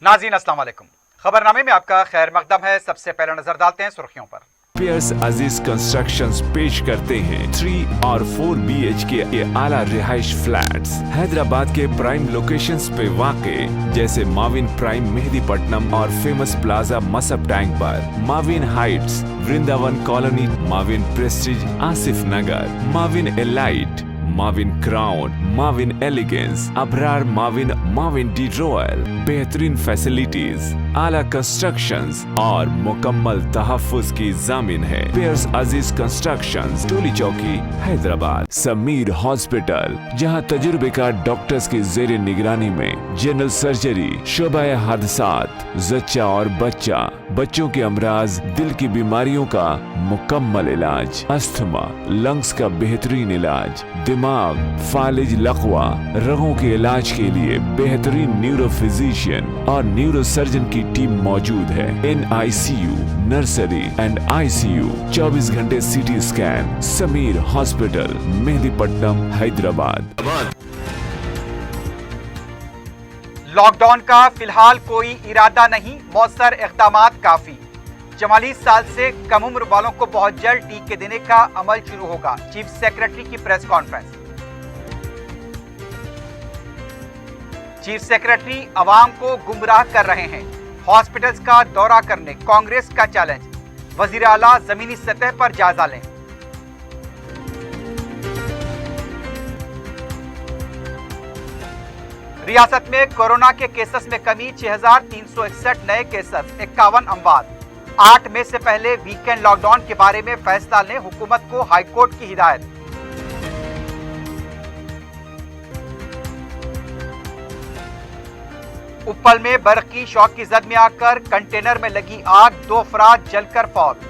नाज़रीन अस्सलाम वालेकुम। खबरनामे में आपका खैर मकदम है। सबसे पहले नजर डालते हैं सुर्खियों पर। पियर्स अजीज कंस्ट्रक्शंस पेश करते हैं 3 और 4 BHK के आला रिहाइश फ्लैट्स हैदराबाद के प्राइम लोकेशंस पे वाक़े जैसे माविन प्राइम मेहदीपट्टनम और फेमस प्लाजा मसब टैंक पर, Mavin Heights Vrindavan colony, Mavin Prestige Asif Nagar, Mavin Elite, Mavin Crown, Mavin Elegance, Abrar Mavin, Mavin de Royal, बेहतरीन फैसिलिटीज, आला कंस्ट्रक्शंस और मुकम्मल तहफ्फुज की जामिन है। पियर्स अजीज कंस्ट्रक्शंस, टोली चौकी, हैदराबाद। समीर हॉस्पिटल, जहां तजुर्बेकार डॉक्टर्स की जेर निगरानी में जनरल सर्जरी, शोबा हादसात, जच्चा और बच्चा, बच्चों के अमराज, दिल की बीमारियों का मुकम्मल इलाज, अस्थमा, लंग्स का बेहतरीन इलाज, दिमाग, फालिज, लकवा, रगों के इलाज के लिए बेहतरीन न्यूरो फिजिशियन और न्यूरो सर्जन की टीम मौजूद है। NICU, नर्सरी एंड ICU, 24 घंटे CT scan. Sameer hospital, Mehdipatnam, Hyderabad. Lockdown का फिलहाल कोई इरादा नहीं, मौसर इक़दामात काफी। 44 साल से कम उम्र वालों को बहुत जल्द टीके देने का अमल शुरू होगा। चीफ सेक्रेटरी की प्रेस कॉन्फ्रेंस। चीफ सेक्रेटरी अवाम को गुमराह कर रहे हैं, हॉस्पिटल्स का दौरा करने कांग्रेस का चैलेंज। वजीर आला जमीनी सतह पर जायजा लें। रियासत में कोरोना के केसेस में कमी, 6361 नए केसेस, 51 अमवात। 8 मई से पहले वीकेंड लॉकडाउन के बारे में फैसला लें, हुकूमत को हाईकोर्ट की हिदायत। उप्पल में बर्फ की शॉक की जद में आकर कंटेनर में लगी आग, 2 अफराद जलकर फौत।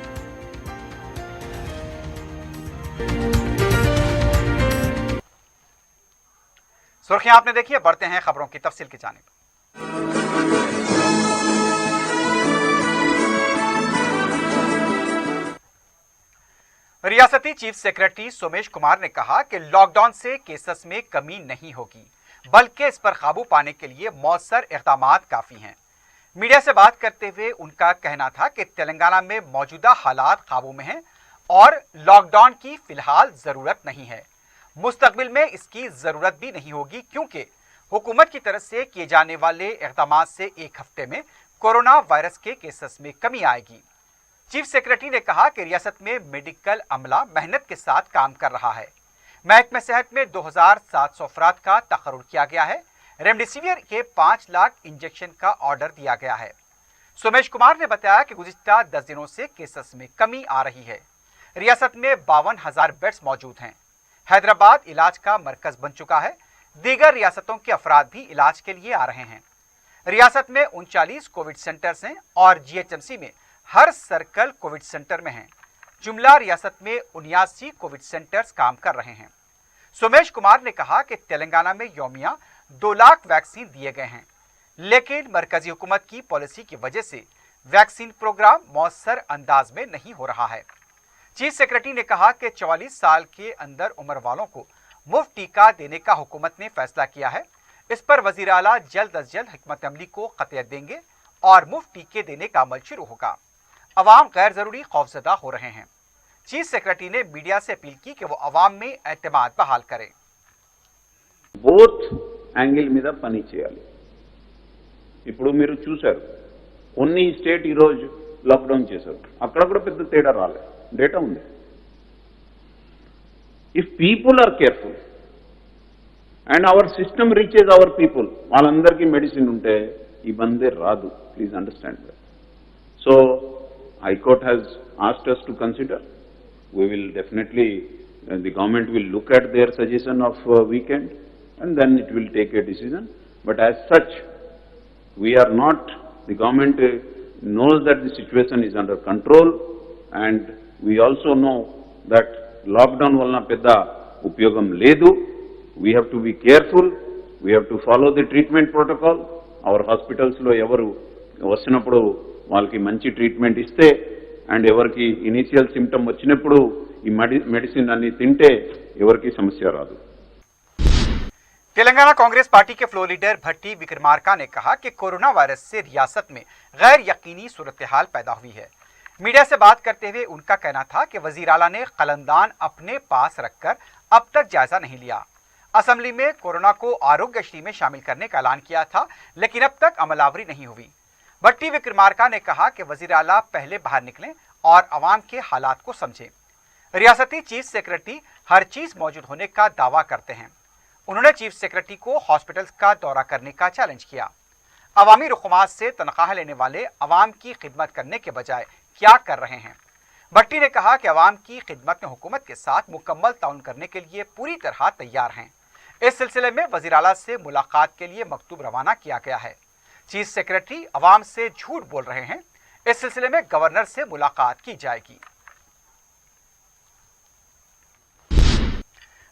सुर्खियां आपने देखी है, बढ़ते हैं खबरों की तफसील की जानिब। रियासती चीफ सेक्रेटरी सोमेश कुमार ने कहा कि लॉकडाउन से केसेस में कमी नहीं होगी, बल्कि इस पर काबू पाने के लिए मौसर इक़दामात काफी हैं। मीडिया से बात करते हुए उनका कहना था कि तेलंगाना में मौजूदा हालात काबू में हैं और लॉकडाउन की फिलहाल जरूरत नहीं है। मुस्तकबिल में इसकी जरूरत भी नहीं होगी, क्योंकि हुकूमत की तरफ से किए जाने वाले इक़दामात से एक हफ्ते में कोरोना वायरस के केसेस में कमी आएगी। चीफ सेक्रेटरी ने कहा कि रियासत में मेडिकल अमला मेहनत के साथ काम कर रहा है। महकमे सेहत में 2700 अफराद का तकर्रुर किया गया है। रेमडेसिविर के 5 लाख इंजेक्शन का ऑर्डर दिया गया है। सोमेश कुमार ने बताया कि गुज़िश्ता 10 दिनों से केसेस में कमी आ रही है। रियासत में 52,000 बेड्स मौजूद हैं। हैदराबाद इलाज का मरकज बन चुका है। दीगर रियासतों के अफराद भी इलाज के लिए आ रहे हैं। रियासत में 39 कोविड सेंटर्स हैं और GHMC में हर सर्कल कोविड सेंटर में हैं। जुमला रियासत में 79 कोविड सेंटर्स काम कर रहे हैं। सोमेश कुमार ने कहा कि तेलंगाना में यौमिया 2 लाख वैक्सीन दिए गए हैं, लेकिन मरकजी हुकूमत की पॉलिसी की वजह से वैक्सीन प्रोग्राम मौसर अंदाज में नहीं हो रहा है। चीफ सेक्रेटरी ने कहा कि 44 साल के अंदर उम्र वालों को मुफ्त टीका देने का हुकूमत ने फैसला किया है। इस पर वजीर आला जल्द अज जल्द हिकमत अमली को क़तियत देंगे और मुफ्त टीके देने का अमल शुरू होगा। अवाम गैर जरूरी खौफजदा हो रहे हैं। चीफ सेक्रेटरी ने मीडिया से अपील की कि वो अवाम में एतमाद बहाल करें। బోత్ యాంగిల్ మీద పని చేయాలి. ఇప్పుడు మీరు చూశారు కొన్ని స్టేట్ ఈ రోజు లాక్డౌన్ చేశారు, అక్కడ కూడా పెద్ద తేడా రాలేదు, డేటా ఉంది. If people are careful and our system reaches our people, వాళ్ళందరికీ మెడిసిన్ ఉంటే ఇబ్బంది రాదు. Please understand that. So high court has asked us to consider. We will definitely, the government will look at their suggestion of weekend and then it will take a decision. But as such, we are not, the government knows that the situation is under control, and we also know that lockdown valna pedda upyogam ledu. We have to be careful. We have to follow the treatment protocol. Our hospitals lo evaru vasinappudu వాళ్ళకి మంచి treatment ఇస్తే and ఎవరికి initial symptom వచ్చినప్పుడు ఈ medicine అన్ని తింటే ఎవరికి సమస్య రాదు. तेलंगाना कांग्रेस पार्टी के फ्लोर लीडर भट्टी विक्रमार्का ने कहा कि कोरोना वायरस से रियासत में गैर यकीनी सूरत हाल पैदा हुई है। मीडिया से बात करते हुए उनका कहना था कि वजीर आला ने कलमदान अपने पास रखकर अब तक जायजा नहीं लिया। असेंबली में कोरोना को आरोग्यश्री में शामिल करने का ऐलान किया था, लेकिन अब तक अमलावरी नहीं हुई। भट्टी विक्रमार्का ने कहा कि वजीर आला पहले बाहर निकलें और आवाम के हालात को समझें। रियासती चीफ सेक्रेटरी हर चीज मौजूद होने का दावा करते हैं। उन्होंने चीफ सेक्रेटरी को हॉस्पिटल्स का दौरा करने का चैलेंज किया। अवामी रुकमात से तनख्वाह लेने वाले अवाम की खिदमत करने के बजाय क्या कर रहे हैं। भट्टी ने कहा कि अवाम की खिदमत में हुकूमत के साथ मुकम्मल ताउन करने के लिए पूरी तरह तैयार हैं। इस सिलसिले में वजीर आला से मुलाकात के लिए मकतूब रवाना किया गया है। चीफ सेक्रेटरी अवाम से झूठ बोल रहे हैं। इस सिलसिले में गवर्नर से मुलाकात की जाएगी।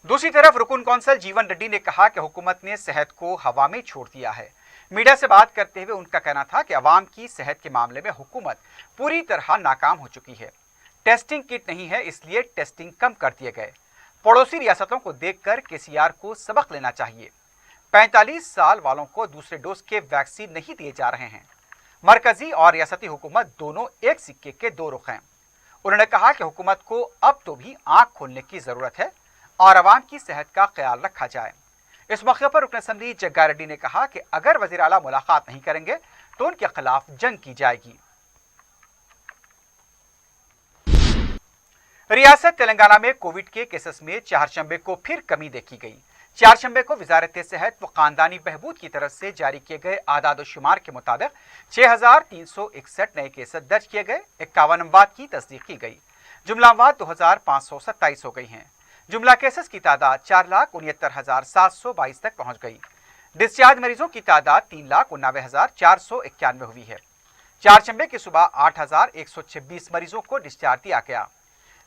दूसरी तरफ रुकन कौंसल जीवन रेड्डी ने कहा कि हुकूमत ने सेहत को हवा में छोड़ दिया है। मीडिया से बात करते हुए उनका कहना था कि अवाम की सेहत के मामले में हुकूमत पूरी तरह नाकाम हो चुकी है। टेस्टिंग किट नहीं है, इसलिए टेस्टिंग कम कर दिए गए। पड़ोसी रियासतों को देखकर केसीआर को सबक लेना चाहिए। 45 साल वालों को दूसरे डोज के वैक्सीन नहीं दिए जा रहे हैं। मरकजी और रियासती हुकूमत दोनों एक सिक्के के दो रुख हैं। उन्होंने कहा कि हुकूमत को अब तो भी आंख खोलने की जरूरत है और अवाम की सेहत का ख्याल रखा जाए। इस मौके पर रुकन असेंबली जग्गा रेड्डी ने कहा कि अगर वजीर आला मुलाकात नहीं करेंगे तो उनके खिलाफ जंग की जाएगी। रियासत तेलंगाना में कोविड के केसेस में चारशंबे को फिर कमी देखी गई। चारशंबे को वजारत सेहत व खानदानी बहबूद की तरफ से जारी किए गए आदाद शुमार के मुताबिक 6,361 नए केस दर्ज किए गए। 51 अमवात की तस्दीक की गई। जुमला अमवात 2,527 हो गई हैं। जुमला केसेस की तादाद 4,69,722 तक पहुंच गई। डिस्चार्ज मरीजों की तादाद 3,89,491 हुई है। चारशंबे की सुबह 8,126 मरीजों को डिस्चार्ज दिया गया।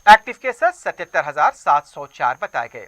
एक्टिव केसेस 77,704 बताए गए।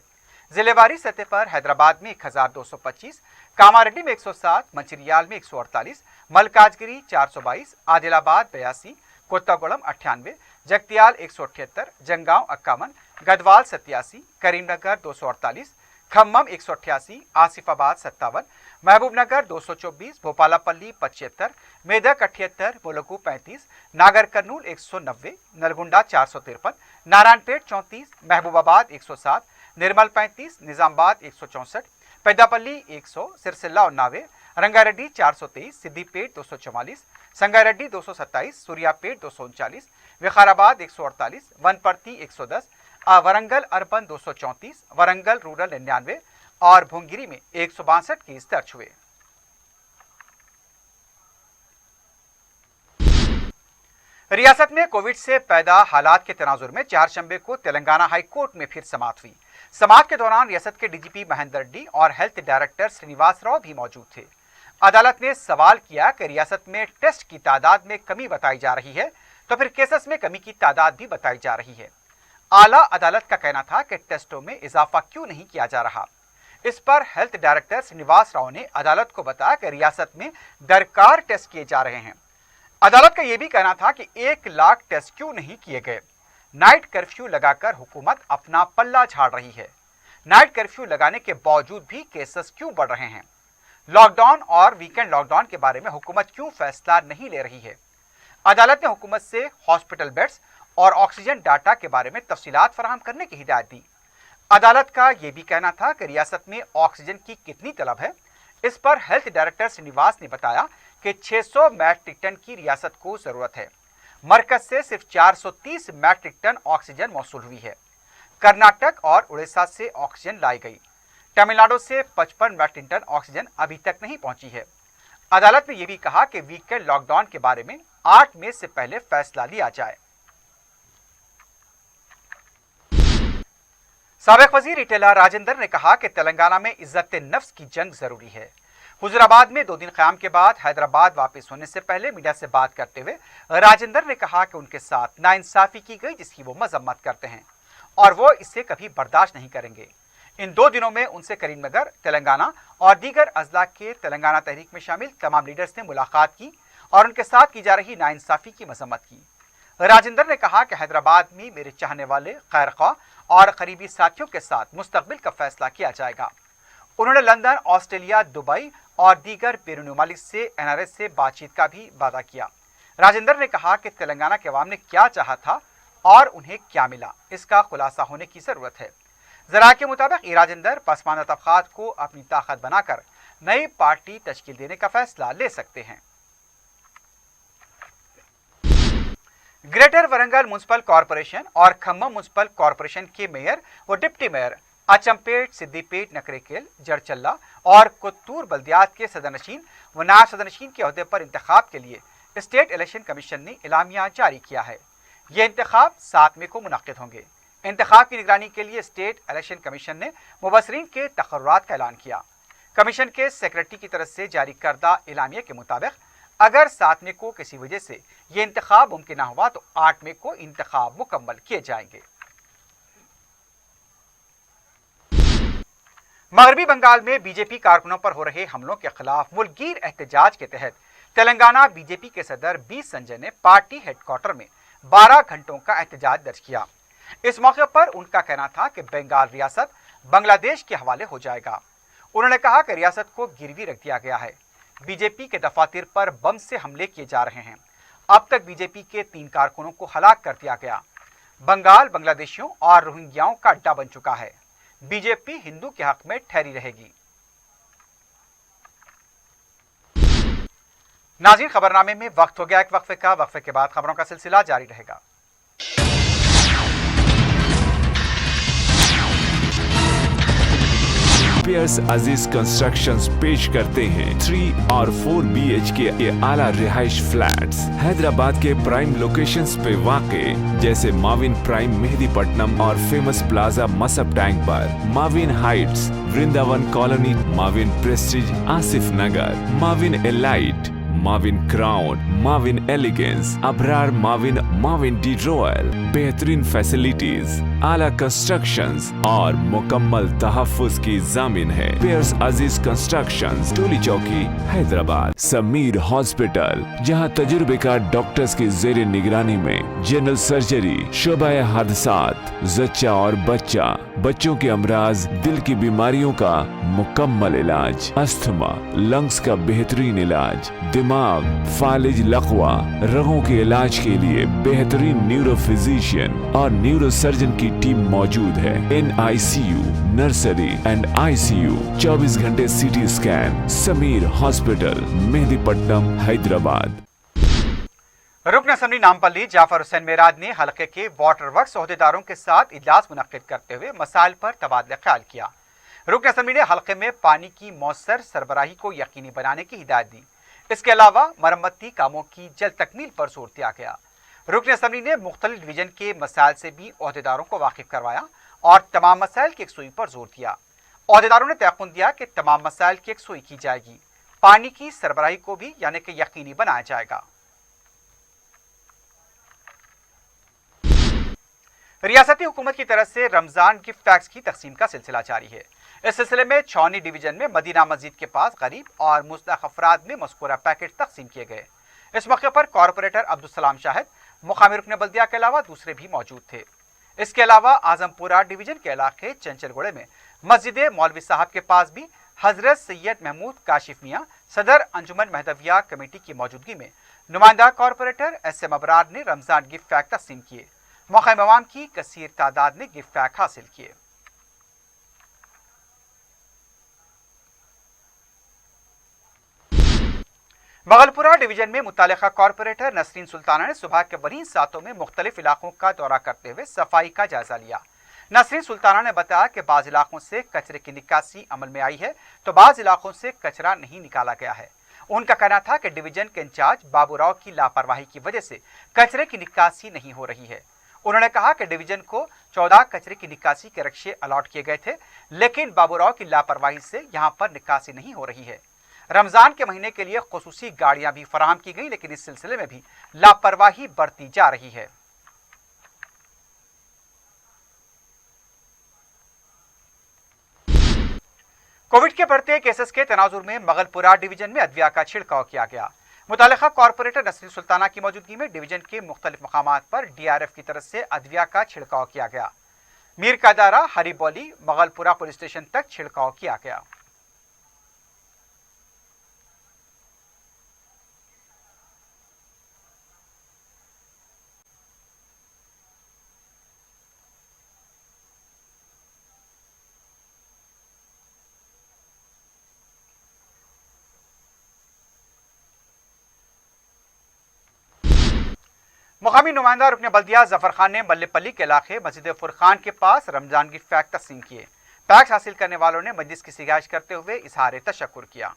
जिलेवारी सतह पर हैदराबाद में 1,225, कामारेड्डी में 107, मंचिरियाल में 148, मलकाजगिरी 422, आदिलाबाद 82, कोत्तागुड़म 98, जगतियाल 178, जंगांव 51, गढ़वाल 87, करीमनगर 248, खम्मम 188, आसिफाबाद 57, महबूबनगर 224, भोपालापल्ली 75, मेदक 78, मुलुगु 35, नागर कर्नूल 190, नलगुंडा 453, नारायणपेट 34, महबूबाबाद 107, निर्मल 35, निजामाबाद 164, पेद्दापल्ली 100, सिरसिल्ला 89, रंगारेड्डी 423, सिद्दीपेट 244, संगारेड्डी 227, सूर्यापेट 239, विकाराबाद 148, वनपर्ती 110, वरंगल अर्बन 234, वरंगल रूरल 99 और भुंगिरी में 162 केस दर्ज हुए। रियासत में कोविड से पैदा हालात के तनाजुर में चारशंबे को तेलंगाना हाई कोर्ट में फिर समाअत हुई। समाअत के दौरान रियासत के डीजीपी महेंद्र रेड्डी और हेल्थ डायरेक्टर श्रीनिवास राव भी मौजूद थे। अदालत ने सवाल किया कि रियासत में टेस्ट की तादाद में कमी बताई जा रही है तो फिर केसेस में कमी की तादाद भी बताई जा रही है। आला अदालत का कहना था कि टेस्टों में इजाफा क्यों नहीं किया जा रहा। इस पर हेल्थ डायरेक्टर श्रीनिवास राव ने अदालत को बताया कि रियासत में दरकार टेस्ट किए जा रहे हैं। अदालत का यह भी कहना था कि 1 लाख टेस्ट क्यों नहीं किए गए। नाइट कर्फ्यू लगाकर हुकूमत अपना पल्ला झाड़ रही है। नाइट कर्फ्यू लगाने के बावजूद भी केसेस क्यों बढ़ रहे हैं। लॉकडाउन और वीकेंड लॉकडाउन के बारे में हुकूमत क्यों फैसला नहीं ले रही है। अदालत ने हुकूमत से हॉस्पिटल बेड्स और ऑक्सीजन डाटा के बारे में तफसीलात फराहम करने की हिदायत दी। अदालत का यह भी कहना था कि रियासत में ऑक्सीजन की कितनी तलब है। इस पर हेल्थ डायरेक्टर श्रीनिवास ने बताया कि 600 मैट्रिक टन की रियासत को जरूरत है। मरकज से सिर्फ 430 मैट्रिक टन ऑक्सीजन मौसूल हुई है। कर्नाटक और उड़ीसा से ऑक्सीजन लाई गई। तमिलनाडु से 55 मैट्रिक टन ऑक्सीजन अभी तक नहीं पहुंची है। अदालत ने यह भी कहा कि वीकेंड लॉकडाउन के बारे में 8 मई से पहले फैसला लिया जाए। साबिक वजीर इटेला राजेंद्र ने कहा कि तेलंगाना में इज्जत नफ्स की जंग जरूरी है। हुजूराबाद में 2 दिन क़याम के बाद हैदराबाद वापस होने से पहले मीडिया से बात करते हुए राजेंद्र ने कहा कि उनके साथ नाइंसाफी की गई जिसकी वो मजम्मत करते हैं और वो इसे कभी बर्दाश्त नहीं करेंगे। इन 2 दिनों में उनसे करीमनगर, तेलंगाना और दीगर अजला के तेलंगाना तहरीक में शामिल तमाम लीडर्स ने मुलाकात की और उनके साथ की जा रही नाइंसाफी की मजम्मत की। राजेंद्र ने कहा कि हैदराबाद में मेरे चाहने वाले, खैरख्वाह और करीबी साथियों के साथ मुस्तकबिल का फैसला किया जाएगा। उन्होंने लंदन, ऑस्ट्रेलिया, दुबई और दीगर बैरून मुमालिक से NRS से बातचीत का भी वादा किया। राजेंद्र ने कहा कि तेलंगाना के अवाम ने क्या चाहा था और उन्हें क्या मिला, इसका खुलासा होने की जरूरत है। जराये के मुताबिक ये राजेंद्र पसमानदा तबकात को अपनी ताकत बनाकर नई पार्टी तश्कील देने का फैसला ले सकते हैं। ग्रेटर वरंगल म्युनिसिपल कॉरपोरेशन और खम्मम म्युनिसिपल कॉरपोरेशन के मेयर व डिप्टी मेयर अचमपेट, सिद्दीपेट, नकरेकेल, जड़चल्ला और कुत्तूर बल्दियात के सदरनशीन व नायब सदरनशीन के अहदे पर इंतखाब के लिए स्टेट इलेक्शन कमीशन ने इलामिया जारी किया है। ये इंतखाब 7 मई को मुनक्किद होंगे। इंतखाब की निगरानी के लिए स्टेट इलेक्शन कमीशन ने मुबसरीन के तकर्रुरात का ऐलान किया। कमीशन के सेक्रेटरी की तरफ से जारी करदा इलामिया के मुताबिक अगर 7 मई को किसी वजह से ये इंतखाब मुमकिन न हुआ तो 8 मई को इंतखाब मुकम्मल किए जाएंगे। मगरबी बंगाल में बीजेपी कारकुनों पर हो रहे हमलों के खिलाफ मुल्कगीर एहतजाज के तहत तेलंगाना बीजेपी के सदर बी संजय ने पार्टी हेडक्वार्टर में 12 घंटों का एहतजाज दर्ज किया। इस मौके पर उनका कहना था कि बंगाल रियासत बांग्लादेश के हवाले हो जाएगा। उन्होंने कहा कि रियासत को गिरवी रख दिया गया है। बीजेपी के दफातर पर बम से हमले किए जा रहे हैं। अब तक बीजेपी के 3 कारकुनों को हलाक कर दिया गया। बंगाल बांग्लादेशियों और रोहिंग्याओं का अड्डा बन चुका है। बीजेपी हिंदू के हक में ठहरी रहेगी। नाज़रीन, खबरनामे में वक्त हो गया एक वक्फे का। वक्फे के बाद खबरों का सिलसिला जारी रहेगा। पियर्स अजीज कंस्ट्रक्शंस पेश करते हैं 3 और 4 BHK के आला रिहाइश फ्लैट्स हैदराबाद के प्राइम लोकेशंस पे वाक़े, जैसे माविन प्राइम मेहदीपट्टनम और फेमस प्लाजा मसब टैंक पर, Mavin Heights, Vrindavan colony, Mavin Prestige Asif Nagar, Mavin Elite, Mavin Crown, Mavin Elegance, Abrar Mavin, Mavin de Royal, बेहतरीन फैसिलिटीज, आला कंस्ट्रक्शंस और मुकम्मल तहफ्फुज की जामिन है। पियर्स अजीज कंस्ट्रक्शंस, टोली चौकी, हैदराबाद। समीर हॉस्पिटल, जहां तजुर्बेकार डॉक्टर्स की जेर निगरानी में जनरल सर्जरी, शोबाए हादसात, जच्चा और बच्चा, बच्चों के अमराज, दिल की बीमारियों का मुकम्मल इलाज, अस्थमा, लंग्स का बेहतरीन इलाज, दिमाग, फालिज, लकवा, रगों के इलाज के लिए बेहतरीन न्यूरो फिजिशियन और न्यूरो सर्जन की टीम मौजूद है। NICU, नर्सरी एंड ICU, 24 घंटे CT scan. Sameer hospital, Mehdipatnam, Hyderabad. रुकन असम्बली नामपल्ली जाफर हुसैन मेराद ने हलके के वाटर वर्क्स अहदेदारों के साथ इजलास मुनक्किद करते हुए मसाइल पर तबादला ख्याल किया। रुकन असम्बली ने हलके में पानी की मौसर सरबराही को यकीनी बनाने की हिदायत दी। इसके अलावा मरम्मती कामों की जल्द तकमील पर जोर दिया गया। रुकन असम्बली ने मुख्तलिफ डिवीजन के मसाइल से भी अहदेदारों को वाकिफ करवाया और तमाम मसाइल की यकसुई पर जोर दिया। अहदेदारों ने तयक़ुन दिया कि तमाम मसाइल की यकसुई की जाएगी। पानी की सरबराही को भी यानी कि यकीनी बनाया जाएगा। रियासती हुकूमत की तरफ से रमजान गिफ्ट पैक्स की तकसीम का सिलसिला जारी है। इस सिलसिले में छावनी डिवीजन में मदीना मस्जिद के पास गरीब और मुस्तहक़ अफराद में मज़कूरा पैकेट तकसीम किए गए। इस मौके पर कॉरपोरेटर अब्दुल सलाम शाहिद, मुकामी रुकन बल्दिया के अलावा दूसरे भी मौजूद थे। इसके अलावा आजमपुरा डिवीजन के इलाके चंचलगुड़े में मस्जिद मौलवी साहब के पास भी हजरत सैयद महमूद काशिफ मियाँ सदर अंजुमन महदविया कमेटी की मौजूदगी में नुमाइंदा कॉरपोरेटर SM अबरार ने रमजान गिफ्ट पैक तकसीम किए। मौका मवाम की कसीर तादाद ने गिफ्ट पैक हासिल किए। बगलपुरा डिवीजन में मुतालिका कॉरपोरेटर नसरीन सुल्ताना ने सुबह के बरीन सातों में मुख्तलिफ इलाकों का दौरा करते हुए सफाई का जायजा लिया। नसरीन सुल्ताना ने बताया कि बाज़ इलाकों से कचरे की निकासी अमल में आई है तो बाज़ इलाकों से कचरा नहीं निकाला गया है। उनका कहना था कि डिवीजन के इंचार्ज बाबूराव की लापरवाही की वजह से कचरे की निकासी नहीं हो रही है। उन्होंने कहा कि डिवीजन को 14 कचरे की निकासी के रक्शे अलॉट किए गए थे, लेकिन बाबूराव की लापरवाही से यहां पर निकासी नहीं हो रही है। रमजान के महीने के लिए खुसूसी गाड़ियां भी फराहम की गई, लेकिन इस सिलसिले में भी लापरवाही बरती जा रही है। कोविड के बढ़ते केसेस के तनाजुर में मगलपुरा डिवीजन में अदविया का छिड़काव किया गया। मुतालिका कॉरपोरेटर नसरीन सुल्ताना की मौजूदगी में डिवीजन के मुख्तलिफ मकामात पर DRF की तरफ से अदविया का छिड़काव किया गया। मीर का दारा, हरी बोली, मगलपुरा पुलिस स्टेशन तक छिड़काव किया गया। मुकामी नुमाइंदा रुकन बल्दिया जफर खान ने मल्लेपल्ली के इलाके मस्जिद फुरकान के पास रमजान की पैक तकसीम किए। पैक्स हासिल करने वालों ने मजलिस की सिफारिश करते हुए इजहार तशक्कुर किया।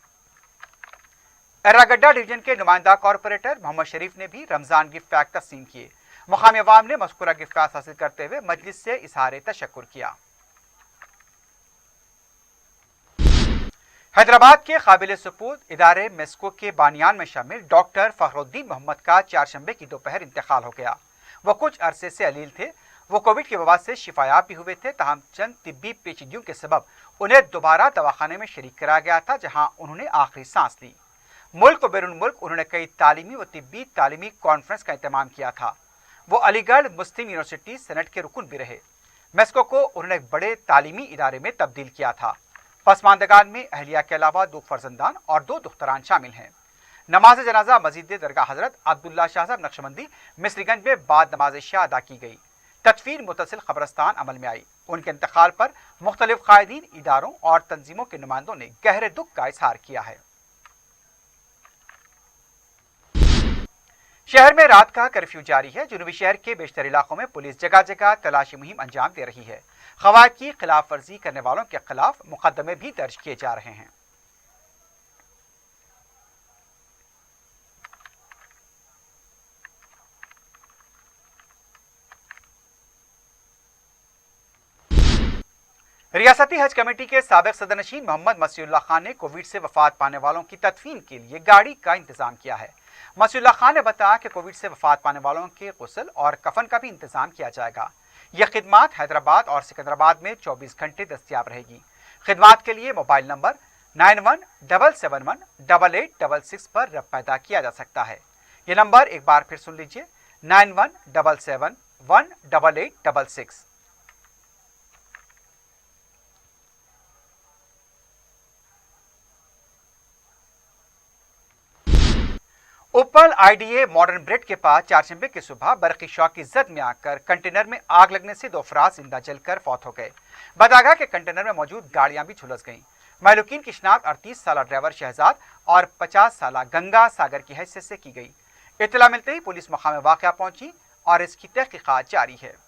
एर्रागड्डा डिवीजन के नुमाइंदा कॉरपोरेटर मोहम्मद शरीफ ने भी रमजान गिफ्ट पैक तकसीम किए। मुकामी अवाम ने मज़कूरा गिफ्ट पैक हासिल करते हुए मजलिस से इजहार तशक्कुर किया। हैदराबाद के काबिल सुपूत इदारे मेस्को के बानियान में शामिल डॉक्टर फखरुद्दीन मोहम्मद का चारशंबे की दोपहर इंतकाल हो गया। वो कुछ अरसे से अलील थे। वो कोविड की वबा से शिफायाब भी हुए थे, ताहम चंद तिब्बी पेचीदगियों के सबब उन्हें दोबारा दवाखाने में शरीक कराया गया था, जहां उन्होंने आखिरी सांस ली। मुल्क व बैरून मुल्क उन्होंने कई तालीमी व तिब्बी तालीमी कॉन्फ्रेंस का इंतजाम किया था। वो अलीगढ़ मुस्लिम यूनिवर्सिटी सेनेट के रुकन भी रहे। मेस्को को उन्होंने एक बड़े तालीमी इदारे में तब्दील किया था। पसमानदगान में अहलिया के अलावा 2 फर्जंदान और 2 दुख्तरान शामिल हैं। नमाज जनाजा मस्जिद दरगाह हजरत अब्दुल्ला शाह साहब नक्शबंदी मिस्रीगंज में बाद नमाज शाह अदा की गई। तदफीन मुतसिल कब्रस्तान अमल में आई। उनके इंतकाल पर मुख्तलिफ कायदीन, इदारों और तंजीमों के नुमाइंदों ने गहरे दुख का इजहार किया है। शहर में रात का कर्फ्यू जारी है। जुनूबी शहर के बेशतर इलाकों में पुलिस जगह जगह तलाशी मुहिम अंजाम दे रही है। क़वायद की खिलाफ वर्जी करने वालों के खिलाफ मुकदमे भी दर्ज किए जा रहे हैं। रियासती हज कमेटी के साबिक सदरनशीन मोहम्मद मसीउल्लाह खान ने कोविड से वफात पाने वालों की तदफीन के लिए गाड़ी का इंतजाम किया है। मसीउल्लाह खान ने बताया कि कोविड से वफात पाने वालों के गुस्ल और कफन का भी इंतजाम किया जाएगा। यह खिदमात हैदराबाद और सिकंदराबाद में 24 घंटे दस्तियाब रहेगी। खिदमात के लिए मोबाइल नंबर 9177188866 पर रब्त पैदा किया जा सकता है। यह नंबर एक बार फिर सुन लीजिए, 9177188866। उपल आईडीए मॉडर्न ब्रेड के पास चारशंबे की सुबह बरकी शॉक की जद में आकर कंटेनर में आग लगने से 2 अफराद जिंदा जलकर फौत हो गए। बताया कि कंटेनर में मौजूद गाड़ियां भी झुलस गईं। महलूकीन की शिनाख्त 38 साला ड्राइवर शहजाद और 50 साला गंगा सागर की हैसियत से की गई। इत्तला मिलते ही पुलिस मकाम वाक़या पहुंची और इसकी तहकीकात जारी है।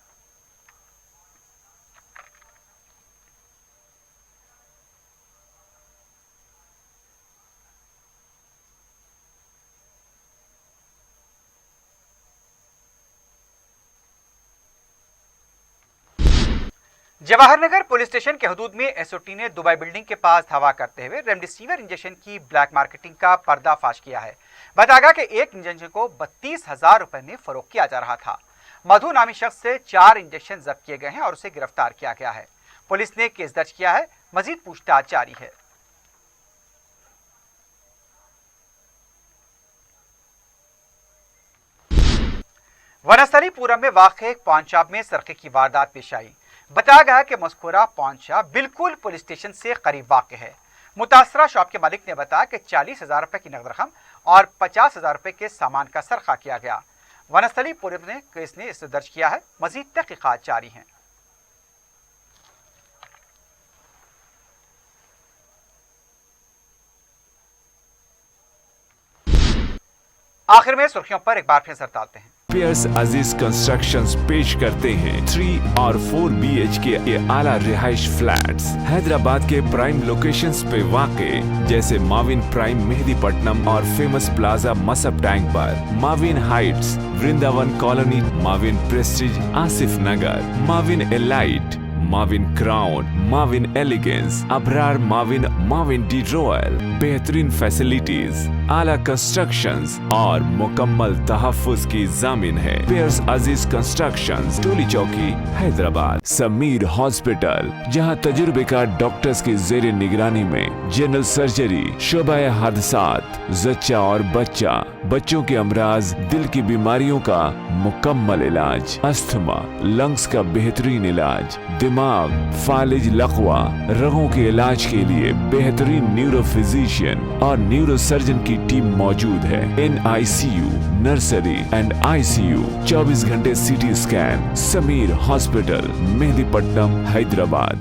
जवाहरनगर पुलिस स्टेशन के हदूद में एसओटी ने दुबई बिल्डिंग के पास धावा करते हुए रेमडेसिविर इंजेक्शन की ब्लैक मार्केटिंग का पर्दाफाश किया है। बताया कि एक इंजेक्शन को 32,000 रुपए में फरोख्त किया जा रहा था। मधु नामी शख्स से 4 इंजेक्शन जब्त किए गए हैं और उसे गिरफ्तार किया गया है। पुलिस ने केस दर्ज किया है। मजीद पूछताछ जारी है। वनस्थलीपुरम में वाक़े एक पान शॉप में सरके की वारदात पेश आई। बताया गया कि मज़कूरा पान शॉप बिल्कुल पुलिस स्टेशन से करीब वाक़ है। मुतासरा शॉप के मालिक ने बताया कि 40,000 रुपए की नकद रकम और 50,000 रुपए के सामान का सरखा किया गया। वनस्थलीपुरम ने केस ने इसे दर्ज किया है। मजीद तहकीकात जारी हैं। आखिर में सुर्खियों पर एक बार फिर नजर डालते हैं। पियर्स अजीज कंस्ट्रक्शंस पेश करते हैं 3 और 4 BHK के आला रिहाइश फ्लैट्स हैदराबाद के प्राइम लोकेशंस पे वाक़े, जैसे माविन प्राइम मेहदीपट्टनम और फेमस प्लाजा मसब टैंक पर, Mavin Heights Vrindavan colony, Mavin Prestige Asif Nagar, Mavin Elite, Mavin Crown, Mavin Elegance, Abrar Mavin, Mavin de Royal. बेहतरीन फैसिलिटीज, आला कंस्ट्रक्शंस और मुकम्मल तहफ्फुज की जामिन है। पियर्स अजीज कंस्ट्रक्शंस, टोली चौकी, हैदराबाद। समीर हॉस्पिटल, जहां तजुर्बेकार डॉक्टर्स की जेर निगरानी में जनरल सर्जरी, शोबा हादसात, जच्चा और बच्चा, बच्चों के अमराज, दिल की बीमारियों का मुकम्मल इलाज, अस्थमा, लंग्स का बेहतरीन इलाज, दिमाग, फालिज, लकवा, रगों के इलाज के लिए बेहतरीन न्यूरो फिजिशियन और न्यूरो सर्जन की टीम मौजूद है। NICU, नर्सरी एंड ICU, 24 घंटे CT scan. Sameer hospital, Mehdipatnam, Hyderabad.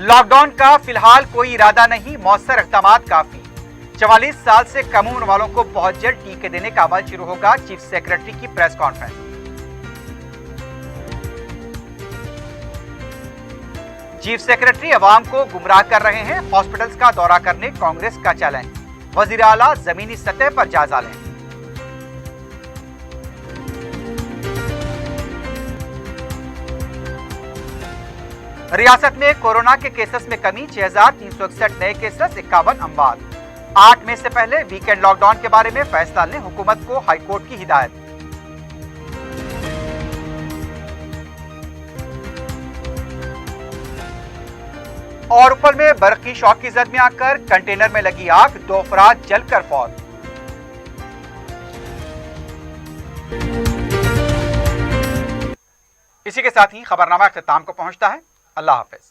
Lockdown का फिलहाल कोई इरादा नहीं, मौसर इक़दामात काफी। 44 साल से कम उम्र वालों को बहुत जल्द टीके देने का अमल शुरू होगा, चीफ सेक्रेटरी की प्रेस कॉन्फ्रेंस। चीफ सेक्रेटरी अवाम को गुमराह कर रहे हैं, हॉस्पिटल्स का दौरा करने कांग्रेस का चैलेंज, वजीर आला जमीनी सतह पर जायजा लें। रियासत में कोरोना के केसेस में कमी, 6361 नए केसेस, 51 अमवात। 8 मई से पहले वीकेंड लॉकडाउन के बारे में फैसला लेने हुकूमत को हाईकोर्ट की हिदायत। और उपल में बर्फ की शॉक की जद में आकर कंटेनर में लगी आग, 2 अफराद जलकर फौत। इसी के साथ ही खबरनामा अख्ताम को पहुंचता है। अल्लाह हाफिज।